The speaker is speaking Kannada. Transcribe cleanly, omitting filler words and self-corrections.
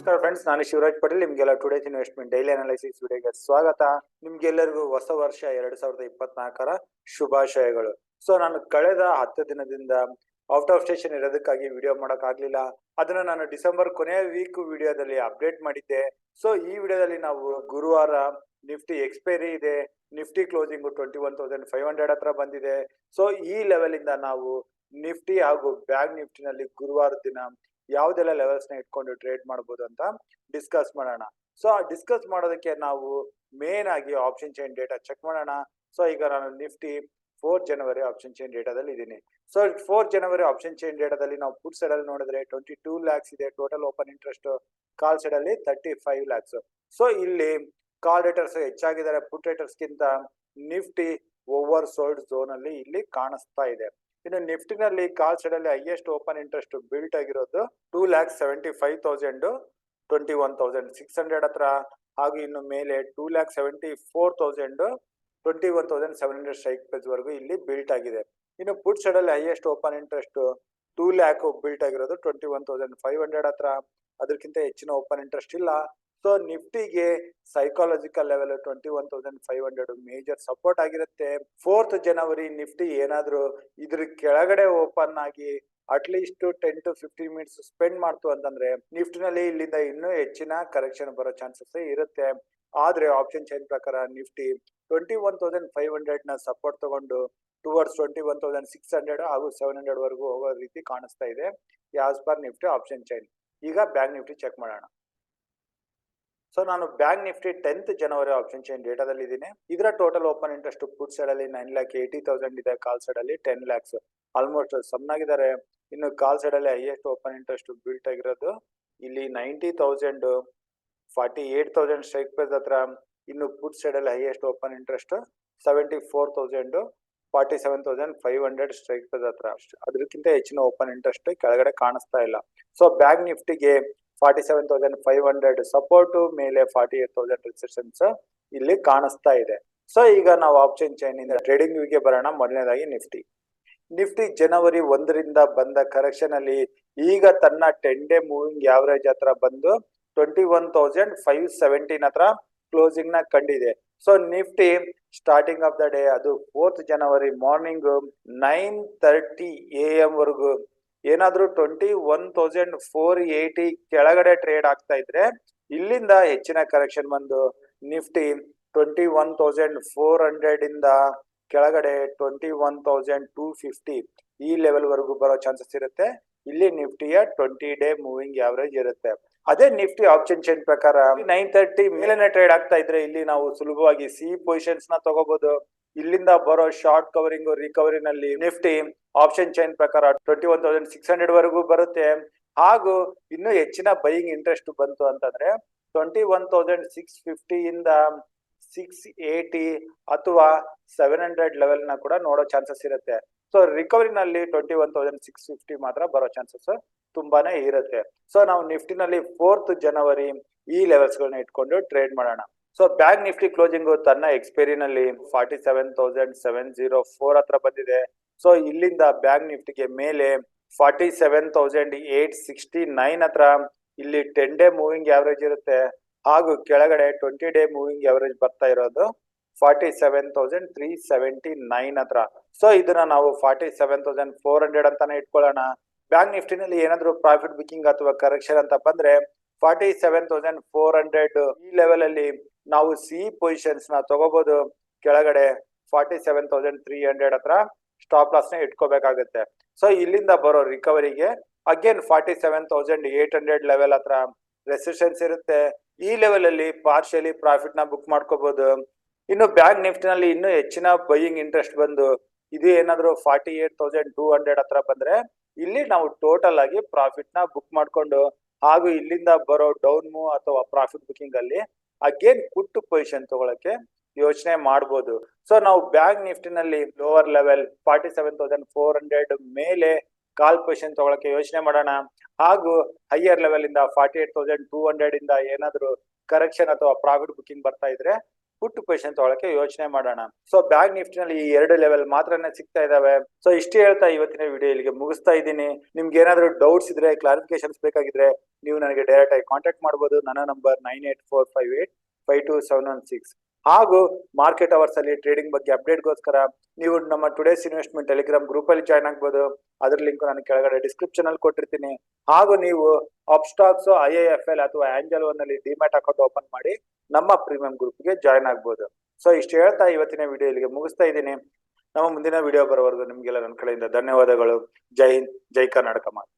ನಮಸ್ಕಾರ ಫ್ರೆಂಡ್ಸ್, ನಾನು ಶಿವರಾಜ್ ಪಟೇಲ್. ನಿಮಗೆಲ್ಲ ಟುಡೇಸ್ ಇನ್ವೆಸ್ಟ್ಮೆಂಟ್ ಡೈಲಿ ಅನಾಲಿಸಿಸ್ ವಿಡಿಯೋಗೆ ಸ್ವಾಗತ. ನಿಮ್ಗೆಲ್ಲರಿಗೂ ಹೊಸ ವರ್ಷ 2024ರ ಶುಭಾಶಯಗಳು. ಸೊ ನಾನು ಕಳೆದ 10 ದಿನದಿಂದ ಔಟ್ ಆಫ್ ಸ್ಟೇಷನ್ ಇರೋದಕ್ಕಾಗಿ ವಿಡಿಯೋ ಮಾಡಕ್ ಆಗ್ಲಿಲ್ಲ. ಅದನ್ನ ನಾನು ಡಿಸೆಂಬರ್ ಕೊನೆಯ ವೀಕ್ ವಿಡಿಯೋದಲ್ಲಿ ಅಪ್ಡೇಟ್ ಮಾಡಿದ್ದೆ. ಸೊ ಈ ವಿಡಿಯೋದಲ್ಲಿ ನಾವು ಗುರುವಾರ ನಿಫ್ಟಿ ಎಕ್ಸ್ಪೈರಿ ಇದೆ, ನಿಫ್ಟಿ ಕ್ಲೋಸಿಂಗ್ 21,500 ಹತ್ರ ಬಂದಿದೆ. ಸೊ ಈ ಲೆವೆಲ್ ಇಂದ ನಾವು ನಿಫ್ಟಿ ಹಾಗೂ ಬ್ಯಾಂಕ್ ನಿಫ್ಟಿನಲ್ಲಿ ಗುರುವಾರ ದಿನ ಯಾವ್ದೆಲ್ಲ ಲೆವೆಲ್ಸ್ ನ ಇಟ್ಕೊಂಡು ಟ್ರೇಡ್ ಮಾಡಬಹುದು ಅಂತ ಡಿಸ್ಕಸ್ ಮಾಡೋಣ. ಸೊ ಡಿಸ್ಕಸ್ ಮಾಡೋದಕ್ಕೆ ನಾವು ಮೇನ್ ಆಗಿ ಆಪ್ಷನ್ ಚೈನ್ ಡೇಟಾ ಚೆಕ್ ಮಾಡೋಣ. ಸೊ ಈಗ ನಾನು ನಿಫ್ಟಿ 4 ಜನವರಿ ಆಪ್ಷನ್ ಚೈನ್ ಡೇಟಾದಲ್ಲಿ ಇದ್ದೀನಿ. ಸೊ 4 ಜನವರಿ ಆಪ್ಷನ್ ಚೈನ್ ಡೇಟಾದಲ್ಲಿ ನಾವು ಪುಟ್ ಸೈಡ್ ಅಲ್ಲಿ ನೋಡಿದ್ರೆ 22 ಲ್ಯಾಕ್ಸ್ ಇದೆ ಟೋಟಲ್ ಓಪನ್ ಇಂಟ್ರೆಸ್ಟ್, ಕಾಲ್ ಸೈಡ್ ಅಲ್ಲಿ 35 ಲ್ಯಾಕ್ಸ್. ಸೊ ಇಲ್ಲಿ ಕಾಲ್ ರೇಟರ್ಸ್ ಹೆಚ್ಚಾಗಿದ್ದಾರೆ ಪುಟ್ ರೇಟರ್ಸ್ ಗಿಂತ. ನಿಫ್ಟಿ ಓವರ್ ಸೋಲ್ಡ್ ಝೋನ್ ಅಲ್ಲಿ ಇಲ್ಲಿ ಕಾಣಿಸ್ತಾ ಇದೆ. ಇನ್ನು ನಿಫ್ಟಿನಲ್ಲಿ ಕಾಲ್ ಸೈಡ್ ಅಲ್ಲಿ ಹೈಯೆಸ್ಟ್ ಓಪನ್ ಇಂಟ್ರೆಸ್ಟ್ ಬಿಲ್ಟ್ ಆಗಿರೋದು 2,75,000 21,600 ಹತ್ರ, ಹಾಗೂ ಇನ್ನು ಮೇಲೆ 2,74,000 21,700 ಸ್ಟ್ರೈಕ್ ಪ್ರೈಸ್ ವರೆಗೂ ಇಲ್ಲಿ ಬಿಲ್ಟ್ ಆಗಿದೆ. ಇನ್ನು ಪುಟ್ ಸೈಡ್ ಅಲ್ಲಿ highest open interest 2 lakh built ಆಗಿರೋದು 21,500 ಹತ್ರ, ಅದಕ್ಕಿಂತ ಹೆಚ್ಚಿನ ಓಪನ್ ಇಂಟ್ರೆಸ್ಟ್ ಇಲ್ಲ. ಸೊ ನಿಫ್ಟಿಗೆ ಸೈಕಾಲಜಿಕಲ್ ಲೆವೆಲ್ 21,500 ಮೇಜರ್ ಸಪೋರ್ಟ್ ಆಗಿರುತ್ತೆ. 4th ಜನವರಿ ನಿಫ್ಟಿ ಏನಾದ್ರೂ ಇದ್ರ ಕೆಳಗಡೆ ಓಪನ್ ಆಗಿ ಅಟ್ಲೀಸ್ಟ್ 10 to 15 ಮಿನಿಟ್ಸ್ ಸ್ಪೆಂಡ್ ಮಾಡ್ತು ಅಂತಂದ್ರೆ ನಿಫ್ಟಿನಲ್ಲಿ ಇಲ್ಲಿಂದ ಇನ್ನೂ ಹೆಚ್ಚಿನ ಕರೆಕ್ಷನ್ ಬರೋ ಚಾನ್ಸಸ್ ಇರುತ್ತೆ. ಆದ್ರೆ ಆಪ್ಷನ್ ಚೈನ್ ಪ್ರಕಾರ ನಿಫ್ಟಿ 21,500 ನ ಸಪೋರ್ಟ್ ತಗೊಂಡು ಟುವರ್ಡ್ಸ್ 21,600 ಹಾಗೂ 700 ವರೆಗೂ ಹೋಗೋ ರೀತಿ ಕಾಣಿಸ್ತಾ ಇದೆ as per Nifty option chain. ಈಗ ಬ್ಯಾಂಕ್ ನಿಫ್ಟಿ ಚೆಕ್ ಮಾಡೋಣ. ಸೊ ನಾನು ಬ್ಯಾಂಕ್ ನಿಫ್ಟಿ 10th ಜನವರಿ ಆಪ್ಷನ್ ಚೈನ್ ಡೇಟಾದಲ್ಲಿ ಇದ್ದೀನಿ. ಇದರ ಟೋಟಲ್ ಓಪನ್ ಇಂಟ್ರೆಸ್ಟ್ ಪುಟ್ ಸೈಡ್ ಅಲ್ಲಿ 9,80,000 ಇದೆ, ಕಾಲ್ ಸೈಡ್ ಅಲ್ಲಿ 10 ಲ್ಯಾಕ್ಸ್. ಆಲ್ಮೋಸ್ಟ್ ಸಮ್ನಾಗಿದ್ದಾರೆ. ಇನ್ನು ಕಾಲ್ ಸೈಡ್ ಅಲ್ಲಿ ಹೈಯೆಸ್ಟ್ ಓಪನ್ ಇಂಟ್ರೆಸ್ಟ್ ಬಿಲ್ಟ್ ಆಗಿರೋದು ಇಲ್ಲಿ 90,000 48,000 ಸ್ಟ್ರೈಕ್ ಪ್ರೈಸ್ ಹತ್ರ. ಇನ್ನು ಪುಟ್ ಸೈಡ್ ಅಲ್ಲಿ highest open interest 74,000 47,500 strike price ಹತ್ರ. ಅದಕ್ಕಿಂತ ಹೆಚ್ಚಿನ ಓಪನ್ ಇಂಟ್ರೆಸ್ಟ್ ಕೆಳಗಡೆ ಕಾಣಿಸ್ತಾ ಇಲ್ಲ. ಸೊ ಬ್ಯಾಂಕ್ ನಿಫ್ಟಿಗೆ 47,500 ಸಪೋರ್ಟ್, ಮೇಲೆ 48,000 ರೆಸಿಸ್ಟೆನ್ಸ್ ಇಲ್ಲಿ ಕಾಣಿಸ್ತಾ ಇದೆ. ಸೊ ಈಗ ನಾವು ಆಪ್ಷನ್ ಚೈನ್ ಇಂದ ಟ್ರೇಡಿಂಗ್ ಗೆ ಬರೋಣ. ಮೊದಲನೇದಾಗಿ ನಿಫ್ಟಿ ಜನವರಿ 1ರಿಂದ ಬಂದ ಕರೆಕ್ಷನ್ ಅಲ್ಲಿ ಈಗ ತನ್ನ 10 ಡೇ ಮೂವಿಂಗ್ ಆವರೇಜ್ ಹತ್ರ ಬಂದು 21,517 ಹತ್ರ ಕ್ಲೋಸಿಂಗ್ ನ ಕಂಡಿದೆ. So Nifty starting of the day ಅದು 4th ಜನವರಿ ಮಾರ್ನಿಂಗ್ 9:30 AM ವರೆಗೂ ಏನಾದ್ರೂ 21,480 ಕೆಳಗಡೆ ಟ್ರೇಡ್ ಆಗ್ತಾ ಇದ್ರೆ ಇಲ್ಲಿಂದ ಹೆಚ್ಚಿನ ಕರೆಕ್ಷನ್ ಬಂದು ನಿಫ್ಟಿ 21,400 ಇಂದ ಕೆಳಗಡೆ 21,250 ಈ ಲೆವೆಲ್ ವರೆಗೂ ಬರೋ ಚಾನ್ಸಸ್ ಇರುತ್ತೆ. ಇಲ್ಲಿ ನಿಫ್ಟಿಯ 20 ಡೇ ಮೂವಿಂಗ್ ಆವರೇಜ್ ಇರುತ್ತೆ. ಅದೇ ನಿಫ್ಟಿ ಆಪ್ಷನ್ ಚೈನ್ ಪ್ರಕಾರ 9:30 ಮೇಲೆನೆ ಟ್ರೇಡ್ ಆಗ್ತಾ ಇದ್ರೆ ಇಲ್ಲಿ ನಾವು ಸುಲಭವಾಗಿ ಸಿ ಪೊಸಿಷನ್ಸ್ ನ ತಗೋಬಹುದು. ಇಲ್ಲಿಂದ ಬರೋ ಶಾರ್ಟ್ ಕವರಿಂಗ್ ರಿಕವರಿ ನಲ್ಲಿ ನಿಫ್ಟಿ ಆಪ್ಷನ್ ಚೈನ್ ಪ್ರಕಾರ 21,600 ವರೆಗೂ ಬರುತ್ತೆ. ಹಾಗೂ ಇನ್ನು ಹೆಚ್ಚಿನ ಬೈಯಿಂಗ್ ಇಂಟ್ರೆಸ್ಟ್ ಬಂತು ಅಂತಂದ್ರೆ 21,650 ಇಂದ 680 ಅಥವಾ 700 ಲೆವೆಲ್ ನ ಕೂಡ ನೋಡೋ ಚಾನ್ಸಸ್ ಇರುತ್ತೆ. ಸೊ ರಿಕವರಿ ನಲ್ಲಿ 21,650 ಮಾತ್ರ ಬರೋ ಚಾನ್ಸಸ್ ತುಂಬಾನೇ ಇರುತ್ತೆ. ಸೊ ನಾವು ನಿಫ್ಟಿನಲ್ಲಿ 4th ಜನವರಿ ಈ ಲೆವೆಲ್ಸ್ ಗಳನ್ನ ಇಟ್ಕೊಂಡು ಟ್ರೇಡ್ ಮಾಡೋಣ. ಸೊ ಬ್ಯಾಂಕ್ ನಿಫ್ಟಿ ಕ್ಲೋಸಿಂಗ್ ತನ್ನ ಎಕ್ಸ್ಪೈರಿನಲ್ಲಿ 47,704 ಹತ್ರ ಬಂದಿದೆ. ಸೊ ಇಲ್ಲಿಂದ ಬ್ಯಾಂಕ್ ನಿಫ್ಟಿಗೆ ಮೇಲೆ 47,869 ಹತ್ರ ಇಲ್ಲಿ 10 ಡೇ ಮೂವಿಂಗ್ ಆವರೇಜ್ ಇರುತ್ತೆ. ಹಾಗೂ ಕೆಳಗಡೆ 20 ಡೇ ಮೂವಿಂಗ್ ಆವರೇಜ್ ಬರ್ತಾ ಇರೋದು 47,379 ಹತ್ರ. ಸೊ ಇದನ್ನ ನಾವು 47,400 ಅಂತಾನೆ ಇಟ್ಕೊಳ್ಳೋಣ. ಬ್ಯಾಂಕ್ ನಿಫ್ಟಿನಲ್ಲಿ ಏನಾದ್ರು ಪ್ರಾಫಿಟ್ ಬುಕಿಂಗ್ ಅಥವಾ ಕರೆಕ್ಷನ್ ಅಂತ ಬಂದ್ರೆ 47,400 ಈ ಲೆವೆಲ್ ಅಲ್ಲಿ ನಾವು ಸಿ ಪೊಸಿಷನ್ಸ್ ನ ತಗೋಬಹುದು. ಕೆಳಗಡೆ 47,300 ಹತ್ರ ಸ್ಟಾಪ್ ಲಾಸ್ ನ ಇಟ್ಕೋಬೇಕಾಗುತ್ತೆ. ಸೊ ಇಲ್ಲಿಂದ ಬರೋ ರಿಕವರಿಗೆ ಅಗೇನ್ 47,800 ಲೆವೆಲ್ ಹತ್ರ ರೆಸಿಸ್ಟೆನ್ಸ್ ಇರುತ್ತೆ. ಈ ಲೆವೆಲ್ ಅಲ್ಲಿ ಪಾರ್ಷಿಯಲಿ ಪ್ರಾಫಿಟ್ ನ ಬುಕ್ ಮಾಡ್ಕೋಬಹುದು. ಇನ್ನು ಬ್ಯಾಂಕ್ ನಿಫ್ಟಿನಲ್ಲಿ ಇನ್ನೂ ಹೆಚ್ಚಿನ ಬೈಯಿಂಗ್ ಇಂಟ್ರೆಸ್ಟ್ ಬಂದು ಇದು ಏನಾದ್ರು 48,200 ಹತ್ರ ಬಂದ್ರೆ ಇಲ್ಲಿ ನಾವು ಟೋಟಲ್ ಆಗಿ ಪ್ರಾಫಿಟ್ ನ ಬುಕ್ ಮಾಡ್ಕೊಂಡು ಹಾಗೂ ಇಲ್ಲಿಂದ ಬರೋ ಡೌನ್ ಮೂವ್ ಅಥವಾ ಪ್ರಾಫಿಟ್ ಬುಕಿಂಗ್ ಅಲ್ಲಿ ಅಗೇನ್ ಪುಟ್ ಪೊಸಿಷನ್ ತಗೊಳಕ್ಕೆ ಯೋಚನೆ ಮಾಡಬಹುದು. ಸೊ ನಾವು ಬ್ಯಾಂಕ್ ನಿಫ್ಟಿನಲ್ಲಿ ಲೋವರ್ ಲೆವೆಲ್ 47,400 ಮೇಲೆ ಕಾಲ್ ಪೊಸಿಷನ್ ತಗೊಳಕ್ಕೆ ಯೋಚನೆ ಮಾಡೋಣ. ಹಾಗೂ ಹೈಯರ್ ಲೆವೆಲ್ ಇಂದ 48,200 ಇಂದ ಏನಾದ್ರು ಕರೆಕ್ಷನ್ ಅಥವಾ ಪ್ರಾಫಿಟ್ ಬುಕಿಂಗ್ ಬರ್ತಾ ಇದ್ರೆ ಪುಟ್ ಪೊಸಿಷನ್ ತಗೊಳಕ್ಕೆ ಯೋಚನೆ ಮಾಡೋಣ. ಸೊ ಬ್ಯಾಂಕ್ ನಿಫ್ಟಿನಲ್ಲಿ ಈ 2 ಲೆವೆಲ್ ಮಾತ್ರನೇ ಸಿಗ್ತಾ ಇದಾವೆ. ಸೊ ಇಷ್ಟೇ ಹೇಳ್ತಾ ಇವತ್ತಿನ ವಿಡಿಯೋ ಇಲ್ಲಿಗೆ ಮುಗಿಸ್ತಾ ಇದ್ದೀನಿ. ನಿಮ್ಗೆ ಏನಾದ್ರು ಡೌಟ್ಸ್ ಇದ್ರೆ, ಕ್ಲಾರಿಫಿಕೇಶನ್ಸ್ ಬೇಕಾಗಿದ್ರೆ ನೀವು ನನಗೆ ಡೈರೆಕ್ಟ್ ಆಗಿ ಕಾಂಟ್ಯಾಕ್ಟ್ ಮಾಡಬಹುದು. ನನ್ನ ನಂಬರ್ 9845852716. ಹಾಗೂ ಮಾರ್ಕೆಟ್ ಅವರ್ಸ್ ಅಲ್ಲಿ ಟ್ರೇಡಿಂಗ್ ಬಗ್ಗೆ ಅಪ್ಡೇಟ್ಗೋಸ್ಕರ ನೀವು ನಮ್ಮ ಟುಡೇಸ್ ಇನ್ವೆಸ್ಟ್ಮೆಂಟ್ ಟೆಲಿಗ್ರಾಮ್ ಗ್ರೂಪ್ ಅಲ್ಲಿ ಜಾಯ್ನ್ ಆಗ್ಬೋದು. ಅದ್ರ ಲಿಂಕ್ ನಾನು ಕೆಳಗಡೆ ಡಿಸ್ಕ್ರಿಪ್ಷನ್ ಅಲ್ಲಿ ಕೊಟ್ಟಿರ್ತೀನಿ. ಹಾಗೂ ನೀವು ಅಪ್ಸ್ಟಾಕ್ಸ್, IIFL ಅಥವಾ ಆಂಜಲ್ ಒನ್ ಅಲ್ಲಿ ಡಿಮ್ಯಾಟ್ ಅಕೌಂಟ್ ಓಪನ್ ಮಾಡಿ ನಮ್ಮ ಪ್ರೀಮಿಯಂ ಗ್ರೂಪ್ಗೆ ಜಾಯ್ನ್ ಆಗ್ಬೋದು. ಸೊ ಇಷ್ಟು ಹೇಳ್ತಾ ಇವತ್ತಿನ ವಿಡಿಯೋ ಇಲ್ಲಿಗೆ ಮುಗಿಸ್ತಾ ಇದ್ದೀನಿ. ನಮ್ಮ ಮುಂದಿನ ವಿಡಿಯೋ ಬರೋವರೆಗೂ ನಿಮ್ಗೆಲ್ಲ ನನ್ನ ಕಡೆಯಿಂದ ಧನ್ಯವಾದಗಳು. ಜೈ ಹಿಂದ್, ಜೈ ಕರ್ನಾಟಕ ಮಾತು.